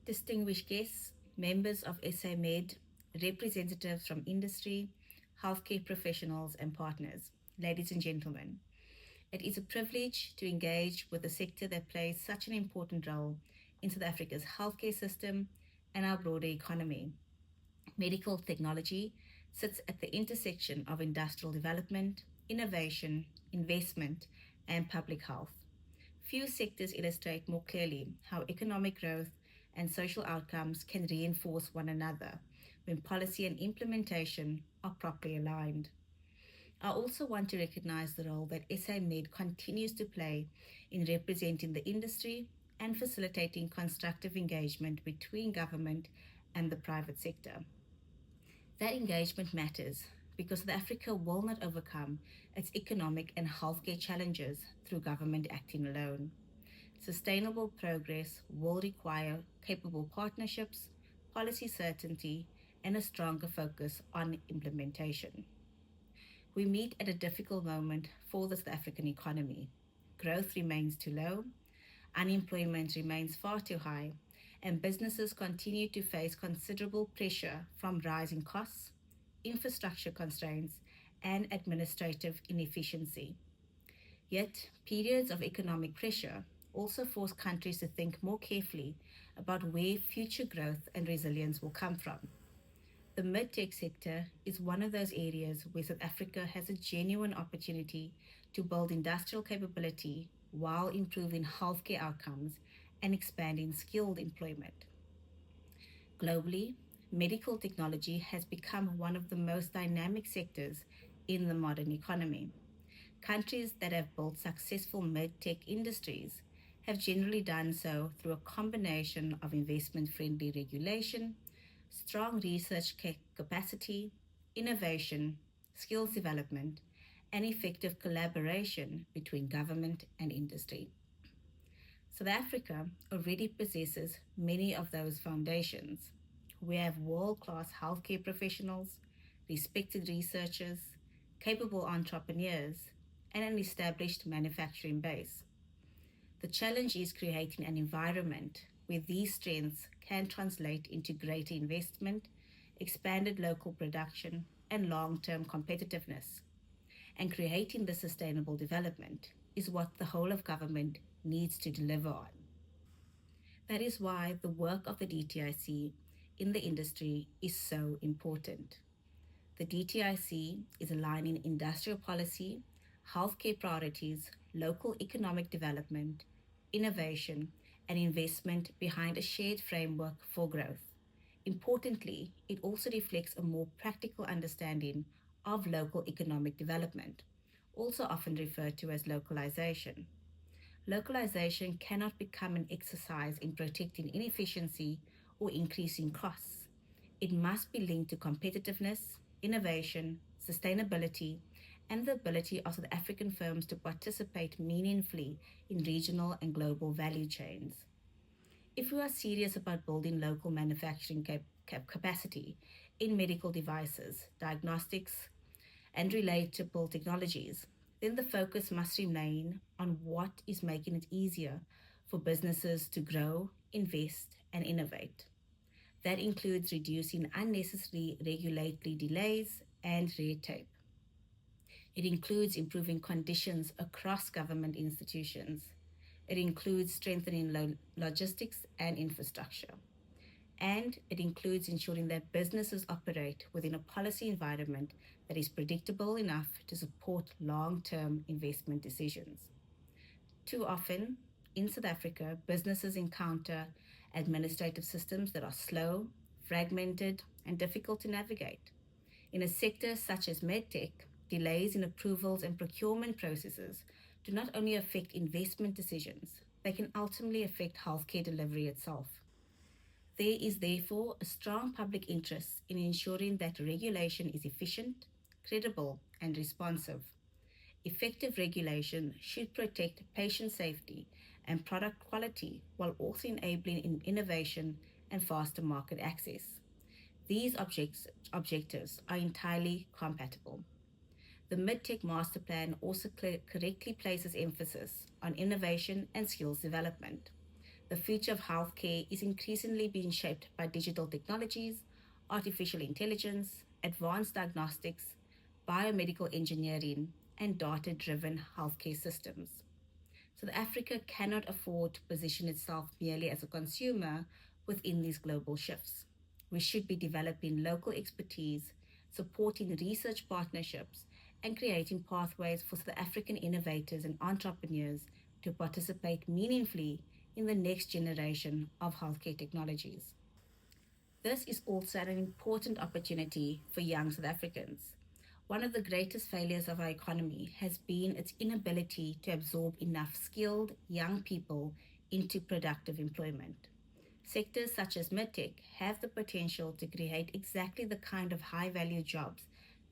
distinguished guests, members of SAMED, representatives from industry, healthcare professionals, and partners, ladies and gentlemen, it is a privilege to engage with a sector that plays such an important role in South Africa's healthcare system and our broader economy. Medical technology sits at the intersection of industrial development, innovation, investment, and public health. Few sectors illustrate more clearly how economic growth and social outcomes can reinforce one another when policy and implementation are properly aligned. I also want to recognize the role that SAMED continues to play in representing the industry and facilitating constructive engagement between government and the private sector. That engagement matters because South Africa will not overcome its economic and healthcare challenges through government acting alone. Sustainable progress will require capable partnerships, policy certainty, and a stronger focus on implementation. We meet at a difficult moment for the South African economy. Growth remains too low, unemployment remains far too high, and businesses continue to face considerable pressure from rising costs, infrastructure constraints, and administrative inefficiency. Yet, periods of economic pressure also force countries to think more carefully about where future growth and resilience will come from. The mid-tech sector is one of those areas where South Africa has a genuine opportunity to build industrial capability while improving healthcare outcomes and expanding skilled employment. Globally, medical technology has become one of the most dynamic sectors in the modern economy. Countries that have built successful mid-tech industries have generally done so through a combination of investment-friendly regulation, strong research capacity, innovation, skills development, and effective collaboration between government and industry. South Africa already possesses many of those foundations. We have world-class healthcare professionals, respected researchers, capable entrepreneurs, and an established manufacturing base. The challenge is creating an environment where these strengths can translate into greater investment, expanded local production, and long-term competitiveness. And creating the sustainable development is what the whole of government needs to deliver on. That is why the work of the DTIC in the industry is so important. The DTIC is aligning industrial policy, healthcare priorities, local economic development, innovation, and investment behind a shared framework for growth. Importantly, it also reflects a more practical understanding of local economic development, also often referred to as localization. Localization cannot become an exercise in protecting inefficiency or increasing costs. It must be linked to competitiveness, innovation, sustainability, and the ability of South African firms to participate meaningfully in regional and global value chains. If we are serious about building local manufacturing capacity in medical devices, diagnostics, and relatable technologies, then the focus must remain on what is making it easier for businesses to grow, invest, and innovate. That includes reducing unnecessary regulatory delays and red tape. It includes improving conditions across government institutions. It includes strengthening logistics and infrastructure. And it includes ensuring that businesses operate within a policy environment that is predictable enough to support long-term investment decisions. Too often, in South Africa, businesses encounter administrative systems that are slow, fragmented, and difficult to navigate. In a sector such as medtech, delays in approvals and procurement processes do not only affect investment decisions, they can ultimately affect healthcare delivery itself. There is therefore a strong public interest in ensuring that regulation is efficient, credible, and responsive. Effective regulation should protect patient safety and product quality while also enabling innovation and faster market access. These objectives are entirely compatible. The Mid-Tech Master Plan also correctly places emphasis on innovation and skills development. The future of healthcare is increasingly being shaped by digital technologies, artificial intelligence, advanced diagnostics, biomedical engineering, and data driven healthcare systems. South Africa cannot afford to position itself merely as a consumer within these global shifts. We should be developing local expertise, supporting research partnerships, and creating pathways for South African innovators and entrepreneurs to participate meaningfully in the next generation of healthcare technologies. This is also an important opportunity for young South Africans. One of the greatest failures of our economy has been its inability to absorb enough skilled young people into productive employment. Sectors such as medtech have the potential to create exactly the kind of high value jobs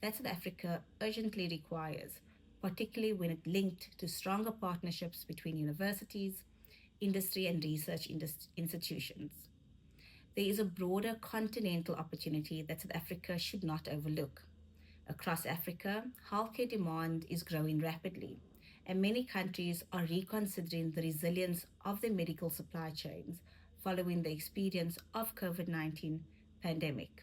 that South Africa urgently requires, particularly when it linked to stronger partnerships between universities, industry, and research institutions. There is a broader continental opportunity that South Africa should not overlook. Across Africa, healthcare demand is growing rapidly, and many countries are reconsidering the resilience of their medical supply chains following the experience of COVID-19 pandemic.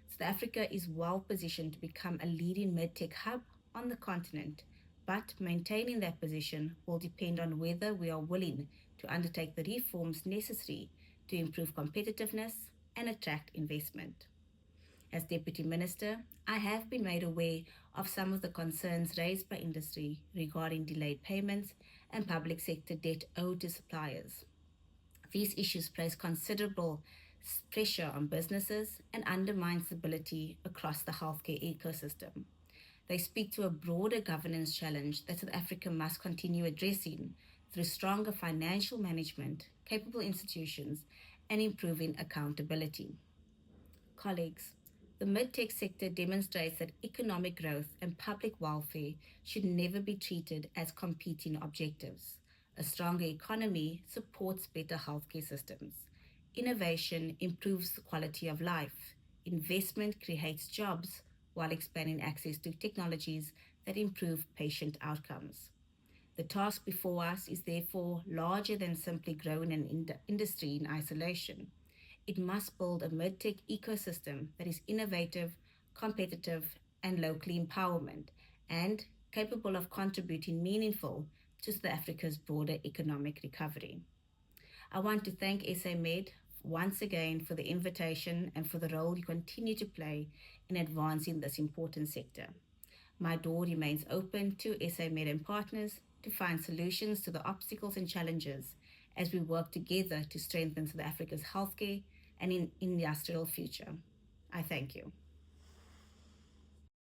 South Africa is well positioned to become a leading medtech hub on the continent, but maintaining that position will depend on whether we are willing to undertake the reforms necessary to improve competitiveness and attract investment. As Deputy Minister, I have been made aware of some of the concerns raised by industry regarding delayed payments and public sector debt owed to suppliers. These issues place considerable pressure on businesses and undermine stability across the healthcare ecosystem. They speak to a broader governance challenge that South Africa must continue addressing through stronger financial management, capable institutions, and improving accountability. Colleagues, the medtech sector demonstrates that economic growth and public welfare should never be treated as competing objectives. A stronger economy supports better healthcare systems. Innovation improves the quality of life. Investment creates jobs while expanding access to technologies that improve patient outcomes. The task before us is therefore larger than simply growing an industry in isolation. It must build a medtech ecosystem that is innovative, competitive, and locally empowerment, and capable of contributing meaningful to South Africa's broader economic recovery. I want to thank SAMED once again for the invitation and for the role you continue to play in advancing this important sector. My door remains open to SAMED and partners to find solutions to the obstacles and challenges as we work together to strengthen South Africa's healthcare and industrial future. I thank you.